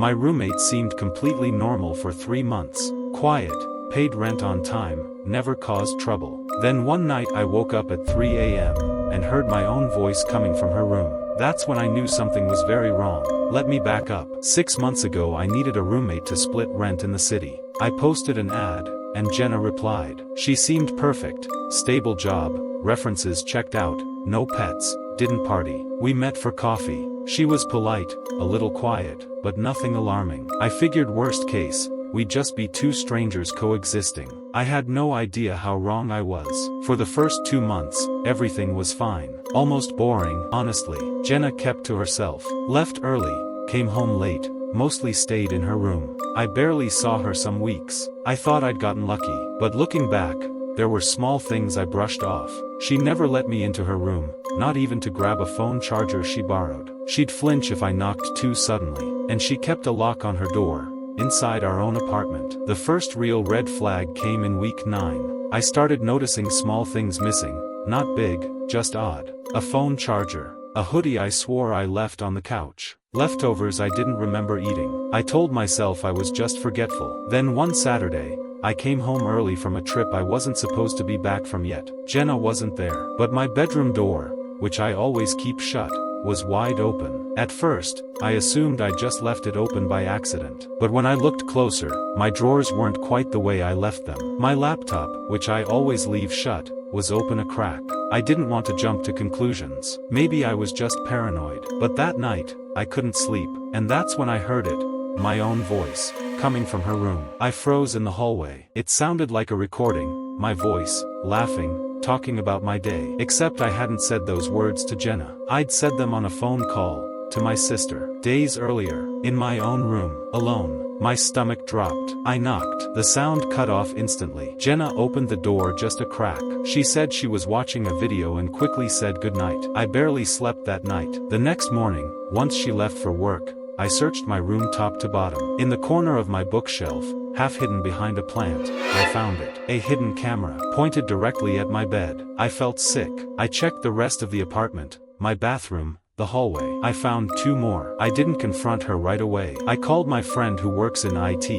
My roommate seemed completely normal for 3 months. Quiet, paid rent on time, never caused trouble. Then one night I woke up at 3 a.m. and heard my own voice coming from her room. That's when I knew something was very wrong. Let me back up. 6 months ago I needed a roommate to split rent in the city. I posted an ad, and Jenna replied. She seemed perfect, stable job, references checked out, no pets, didn't party. We met for coffee. She was polite, a little quiet, but nothing alarming. I figured worst case, we'd just be two strangers coexisting. I had no idea how wrong I was. For the first 2 months, everything was fine. Almost boring, honestly. Jenna kept to herself, left early, came home late, mostly stayed in her room. I barely saw her some weeks. I thought I'd gotten lucky, but looking back, there were small things I brushed off. She never let me into her room, not even to grab a phone charger she borrowed. She'd flinch if I knocked too suddenly, and she kept a lock on her door. Inside our own apartment. The first real red flag came in week 9. I started noticing small things missing, not big, just odd. A phone charger. A hoodie I swore I left on the couch. Leftovers I didn't remember eating. I told myself I was just forgetful. Then one Saturday, I came home early from a trip I wasn't supposed to be back from yet. Jenna wasn't there. But my bedroom door, which I always keep shut, was wide open. At first, I assumed I just left it open by accident. But when I looked closer, my drawers weren't quite the way I left them. My laptop, which I always leave shut, was open a crack. I didn't want to jump to conclusions. Maybe I was just paranoid. But that night, I couldn't sleep. And that's when I heard it. My own voice, coming from her room. I froze in the hallway. It sounded like a recording, my voice, laughing, talking about my day. Except I hadn't said those words to Jenna. I'd said them on a phone call, to my sister. Days earlier, in my own room, alone. My stomach dropped. I knocked. The sound cut off instantly. Jenna opened the door just a crack. She said she was watching a video and quickly said goodnight. I barely slept that night. The next morning, once she left for work, I searched my room top to bottom. In the corner of my bookshelf, half hidden behind a plant, I found it. A hidden camera, pointed directly at my bed. I felt sick. I checked the rest of the apartment, my bathroom, the hallway. I found 2 more. I didn't confront her right away. I called my friend who works in IT,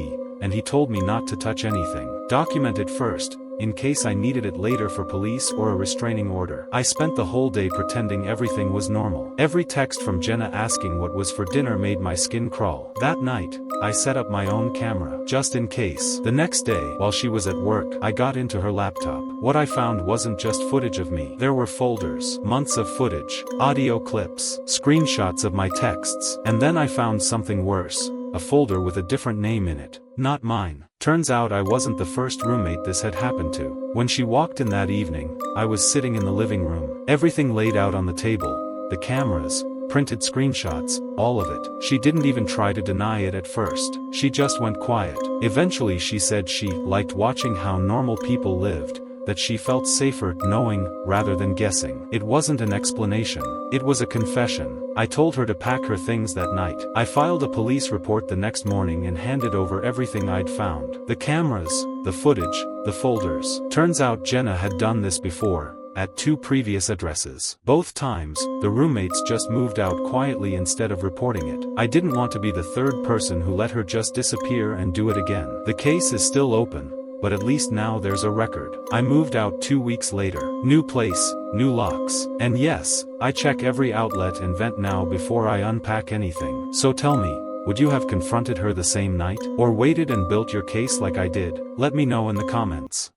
and he told me not to touch anything. Document it first, in case I needed it later for police or a restraining order. I spent the whole day pretending everything was normal. Every text from Jenna asking what was for dinner made my skin crawl. That night, I set up my own camera, just in case. The next day, while she was at work, I got into her laptop. What I found wasn't just footage of me. There were folders, months of footage, audio clips, screenshots of my texts. And then I found something worse. A folder with a different name in it. Not mine. Turns out I wasn't the first roommate this had happened to. When she walked in that evening, I was sitting in the living room. Everything laid out on the table. The cameras, printed screenshots, all of it. She didn't even try to deny it at first. She just went quiet. Eventually she said she liked watching how normal people lived, that she felt safer knowing, rather than guessing. It wasn't an explanation. It was a confession. I told her to pack her things that night. I filed a police report the next morning and handed over everything I'd found. The cameras, the footage, the folders. Turns out Jenna had done this before, at 2 previous addresses. Both times, the roommates just moved out quietly instead of reporting it. I didn't want to be the third person who let her just disappear and do it again. The case is still open, but at least now there's a record. I moved out 2 weeks later. New place, new locks. And yes, I check every outlet and vent now before I unpack anything. So tell me, would you have confronted her the same night? Or waited and built your case like I did? Let me know in the comments.